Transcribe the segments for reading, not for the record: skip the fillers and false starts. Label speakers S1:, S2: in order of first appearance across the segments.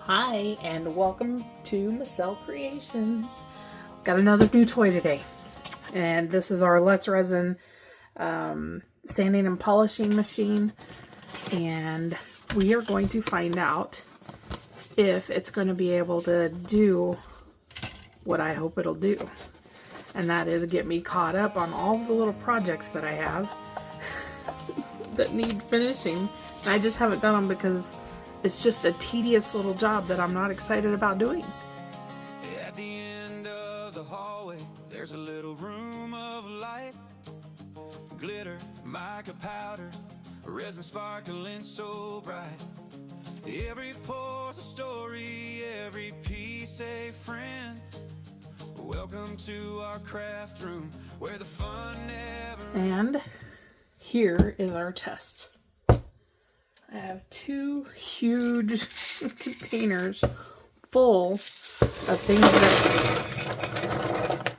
S1: Hi, and welcome to Marcel Creations. Got another new toy today, and this is our Let's Resin sanding and polishing machine, and we are going to find out if it's going to be able to do what I hope it'll do, and that is get me caught up on all the little projects that I have that need finishing, and I just haven't done them because it's just a tedious little job that I'm not excited about doing.
S2: At the end of the hallway, there's a little room of light. Glitter, mica powder, resin sparkling so bright. Every pore's a story, every piece a friend. Welcome to our craft room, where the fun never ends.
S1: And here is our test. I have two huge containers full of things that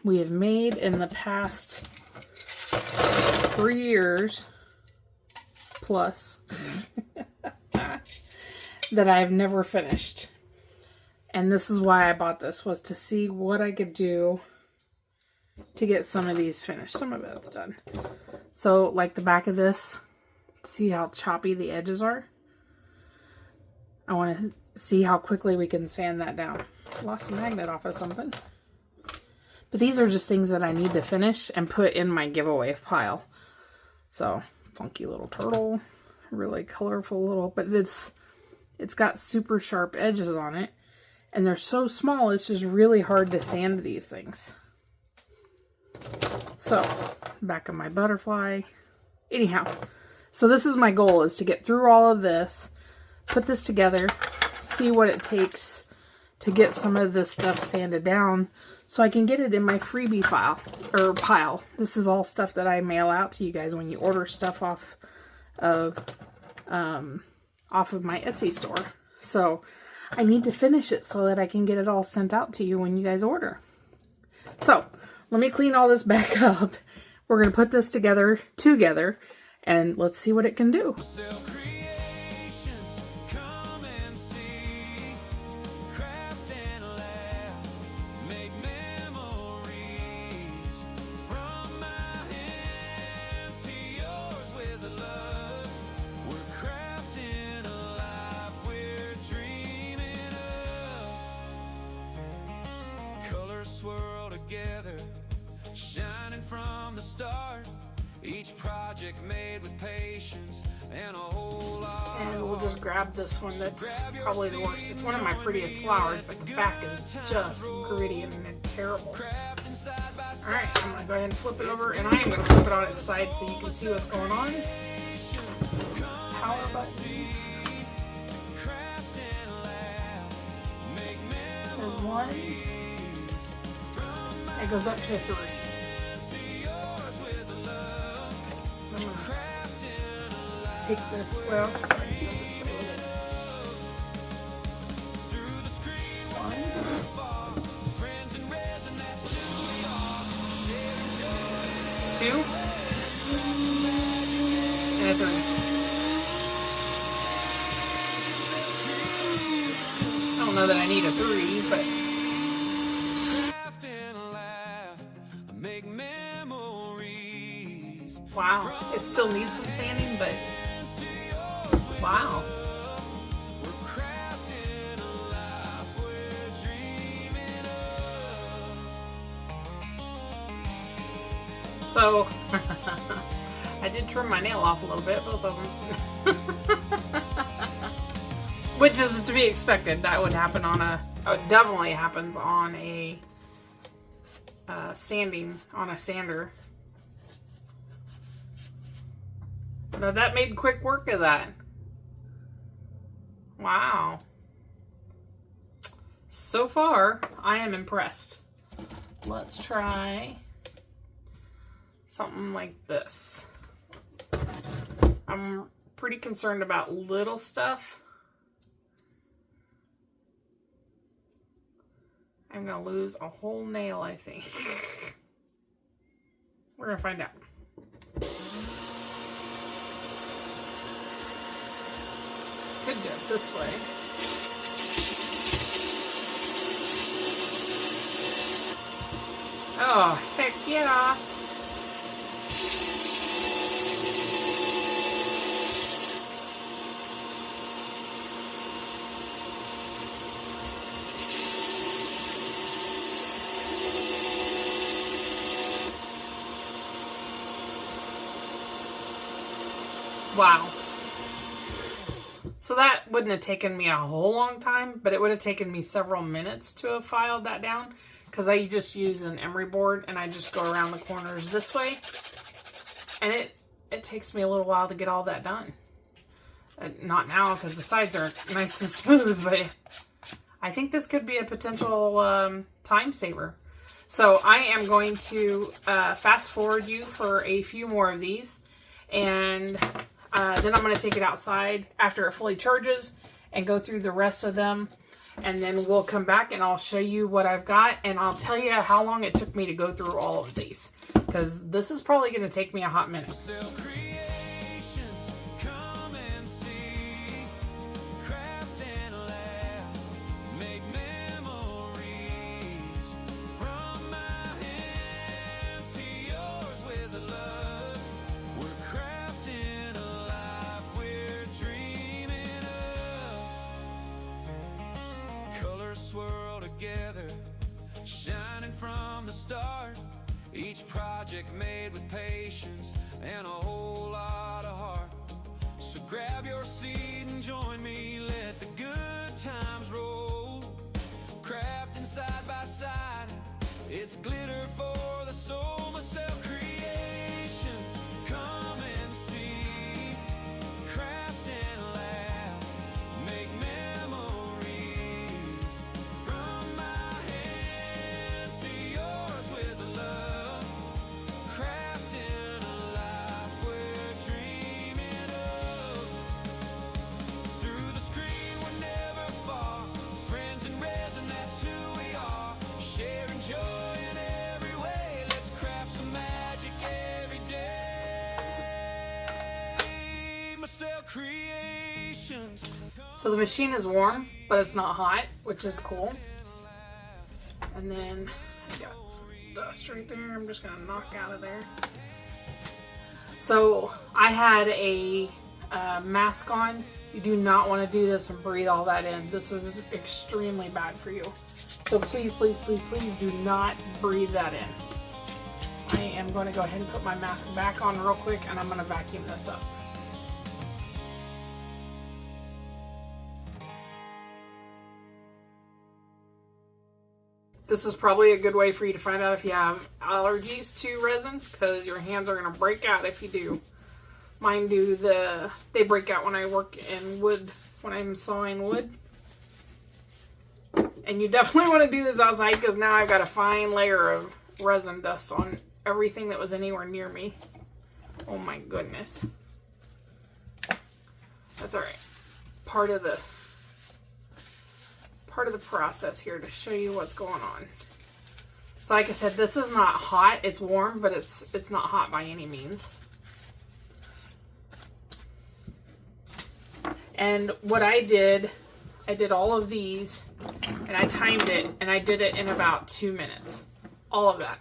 S1: we have made in the past 3 years plus that I've never finished. And this is why I bought this, was to see what I could do to get some of these finished. Some of it's done. So like the back of this, see how choppy the edges are? I want to see how quickly we can sand that down. Lost a magnet off of something. But these are just things that I need to finish and put in my giveaway pile. So, funky little turtle. Really colorful little, but it's got super sharp edges on it. And they're so small, it's just really hard to sand these things. So, back of my butterfly. Anyhow. So this is my goal, is to get through all of this, put this together, see what it takes to get some of this stuff sanded down so I can get it in my freebie pile. This is all stuff that I mail out to you guys when you order stuff off of my Etsy store. So I need to finish it so that I can get it all sent out to you when you guys order. So let me clean all this back up. We're going to put this together, and let's see what it can do.
S2: Colors swirl together, shining from the start. Each project made with patience and a whole lot.
S1: And we'll just grab this one that's probably the worst. It's one of my prettiest flowers, but the back is just gritty and terrible. Alright, I'm going to go ahead and flip it over, and I am going to flip it on its side so you can see what's going on. Power button. It says 1. It goes up to a 3. Take this, well, I can go this way with it. 1, 2, and a 3. I don't know that I need a 3, but wow, it still needs some sanding, but wow. So, I did trim my nail off a little bit, both of them. Which is to be expected. That would happen on it definitely happens on a sander. Now that made quick work of that. Wow. So far, I am impressed. Let's try something like this. I'm pretty concerned about little stuff. I'm going to lose a whole nail, I think. We're going to find out. Could do it this way. Oh, heck yeah. Wow. So that wouldn't have taken me a whole long time, but it would have taken me several minutes to have filed that down because I just use an emery board and I just go around the corners this way. And it takes me a little while to get all that done. Not now because the sides are nice and smooth, but I think this could be a potential time saver. So I am going to fast forward you for a few more of these, and then I'm going to take it outside after it fully charges and go through the rest of them. And then we'll come back and I'll show you what I've got. And I'll tell you how long it took me to go through all of these. Because this is probably going to take me a hot minute.
S2: Swirl together, shining from the start. Each project made with patience and a whole lot of heart. So grab your seat and join me, let the good times roll. Crafting side by side, it's glitter for the soul. Myself creations, come and see. Craft and laugh, make creations.
S1: So the machine is warm, but it's not hot, which is cool. And then I got some dust right there. I'm just gonna knock out of there. So I had a mask on. You do not want to do this and breathe all that in. This is extremely bad for you. So please, please, please, please do not breathe that in. I am going to go ahead and put my mask back on real quick, and I'm going to vacuum this up. This is probably a good way for you to find out if you have allergies to resin, because your hands are going to break out if you do. Mine do. They break out when I work in wood, when I'm sawing wood. And you definitely want to do this outside, because now I've got a fine layer of resin dust on everything that was anywhere near me. Oh my goodness. That's alright. Part of the process here to show you what's going on. So like I said, this is not hot. It's warm, but it's not hot by any means. And what I did all of these, and I timed it, and I did it in about 2 minutes. All of that.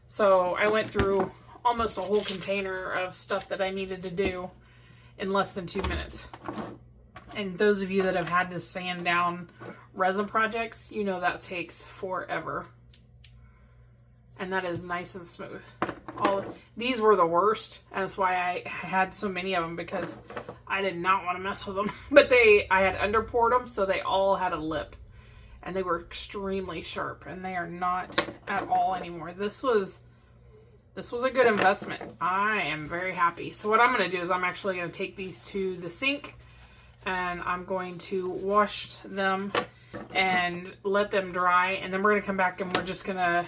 S1: So I went through almost a whole container of stuff that I needed to do in less than 2 minutes. And those of you that have had to sand down resin projects, you know that takes forever. And that is nice and smooth. These were the worst, and that's why I had so many of them, because I did not want to mess with them. But I had underpoured them, so they all had a lip. And they were extremely sharp, and they are not at all anymore. This was a good investment. I am very happy. So what I'm going to do is I'm actually going to take these to the sink, and I'm going to wash them and let them dry, and then we're going to come back and we're just going to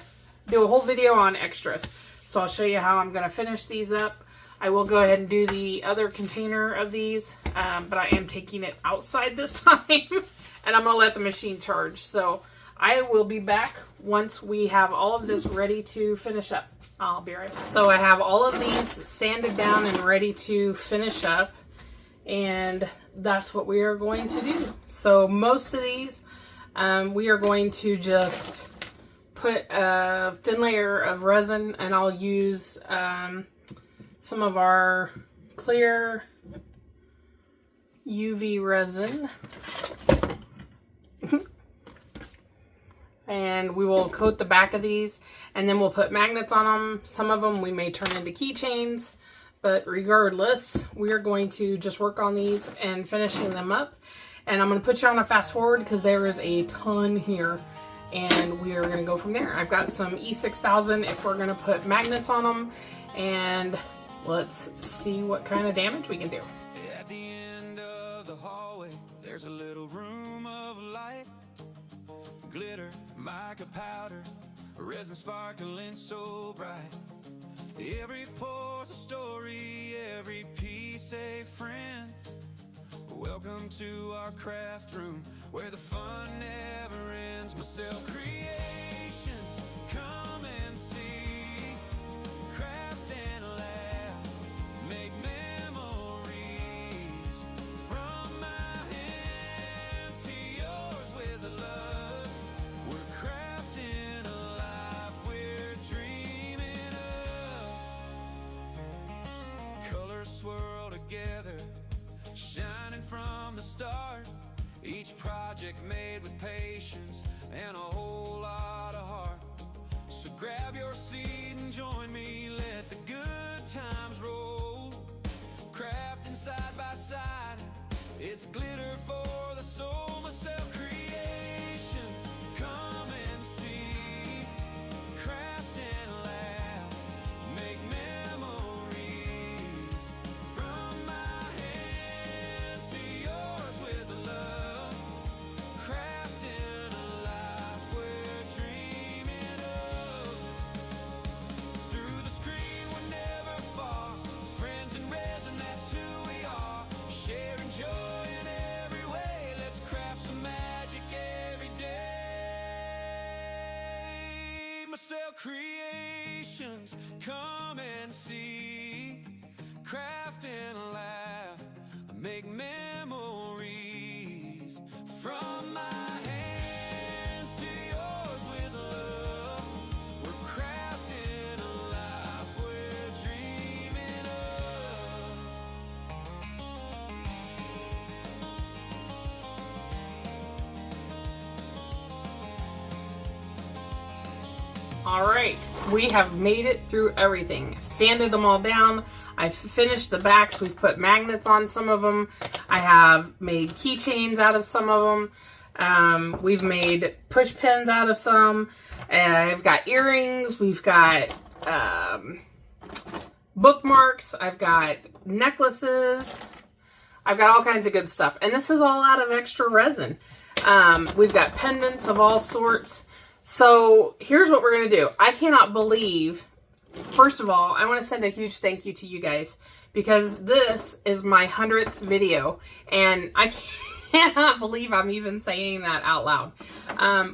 S1: do a whole video on extras. So I'll show you how I'm going to finish these up. I will go ahead and do the other container of these, but I am taking it outside this time, and I'm going to let the machine charge. So I will be back once we have all of this ready to finish up. I'll be right back. So I have all of these sanded down and ready to finish up, and that's what we are going to do. So most of these we are going to just put a thin layer of resin, and I'll use some of our clear UV resin. And we will coat the back of these, and then we'll put magnets on them. Some of them we may turn into keychains, but regardless, we are going to just work on these and finishing them up. And I'm going to put you on a fast forward because there is a ton here, and we are going to go from there. I've got some E6000 if we're going to put magnets on them, and let's see what kind of damage we can do.
S2: At the end of the hallway, there's a little room of light. Glitter, mica powder, resin sparkling so bright. Every pore's a story, every piece a friend. Welcome to our craft room, where the fun never ends. Marcel Creations, come and see. Craft and laugh, make memories. From my hands to yours with love. We're crafting a life we're dreaming of. Colors swirl together, shining from the start. Each project made with patience and a whole lot of heart. So grab your seat and join me, let the good times roll. Crafting side by side, it's glitter for the soul. Marcel Creations, come and see. Craft and laugh, make memories. From my hands to yours with love. Crafting a life we're dreaming of. Through the screen we're never far. Friends and resin, that's who we are. Sharing joy in every way. Let's craft some magic every day. Marcel Creations, come and see. Craft and laugh, make memories. From my hands to yours with love. We're crafting a life we're dreaming of.
S1: All right, we have made it through everything. Sanded them all down. I've finished the backs. We've put magnets on some of them. I have made keychains out of some of them. We've made push pins out of some. I've got earrings. We've got bookmarks. I've got necklaces. I've got all kinds of good stuff. And this is all out of extra resin. We've got pendants of all sorts. So here's what we're going to do. I cannot believe, first of all, I want to send a huge thank you to you guys, because this is my 100th video, and I cannot believe I'm even saying that out loud.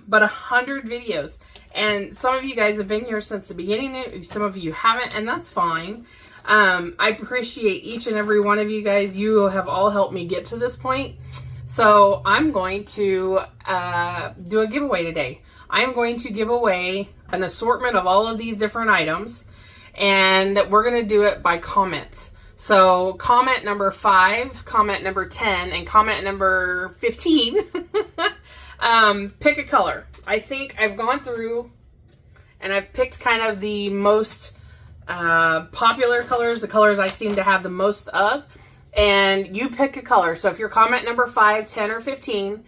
S1: But 100 videos, and some of you guys have been here since the beginning, some of you haven't, and that's fine. I appreciate each and every one of you guys. You have all helped me get to this point. So I'm going to do a giveaway today. I am going to give away an assortment of all of these different items, and we're going to do it by comments. So comment number 5, comment number 10, and comment number 15, pick a color. I think I've gone through and I've picked kind of the most popular colors, the colors I seem to have the most of, and you pick a color. So if you're comment number 5, 10, or 15,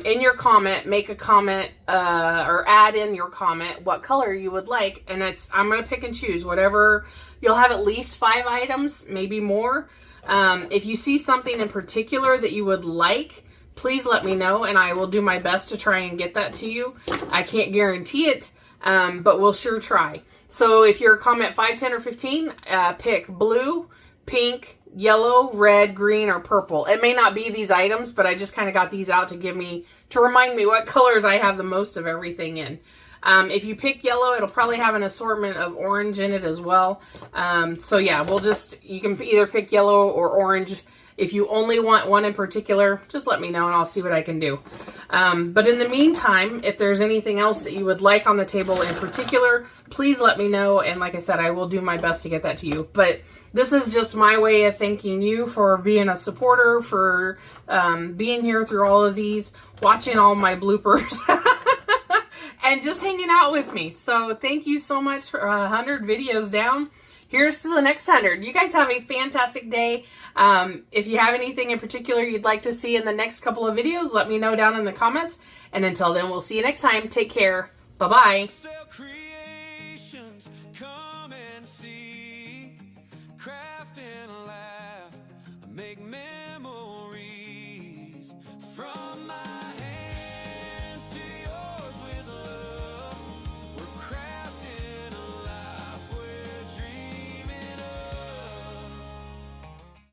S1: in your comment, make a comment or add in your comment what color you would like, and I'm going to pick and choose whatever. You'll have at least 5 items, maybe more. If you see something in particular that you would like, please let me know, and I will do my best to try and get that to you. I can't guarantee it, but we'll sure try. So if you're comment 5, 10, or 15, pick blue, pink, yellow, red, green, or purple. It may not be these items, but I just kind of got these out to remind me what colors I have the most of everything in. If you pick yellow, it'll probably have an assortment of orange in it as well. So yeah, you can either pick yellow or orange If you only want one in particular, just let me know and I'll see what I can do. But in the meantime, if there's anything else that you would like on the table in particular, please let me know. And like I said, I will do my best to get that to you. But this is just my way of thanking you for being a supporter, for being here through all of these, watching all my bloopers, and just hanging out with me. So thank you so much for 100 videos down. Here's to the next 100. You guys have a fantastic day. If you have anything in particular you'd like to see in the next couple of videos, let me know down in the comments. And until then, we'll see you next time. Take care. Bye-bye.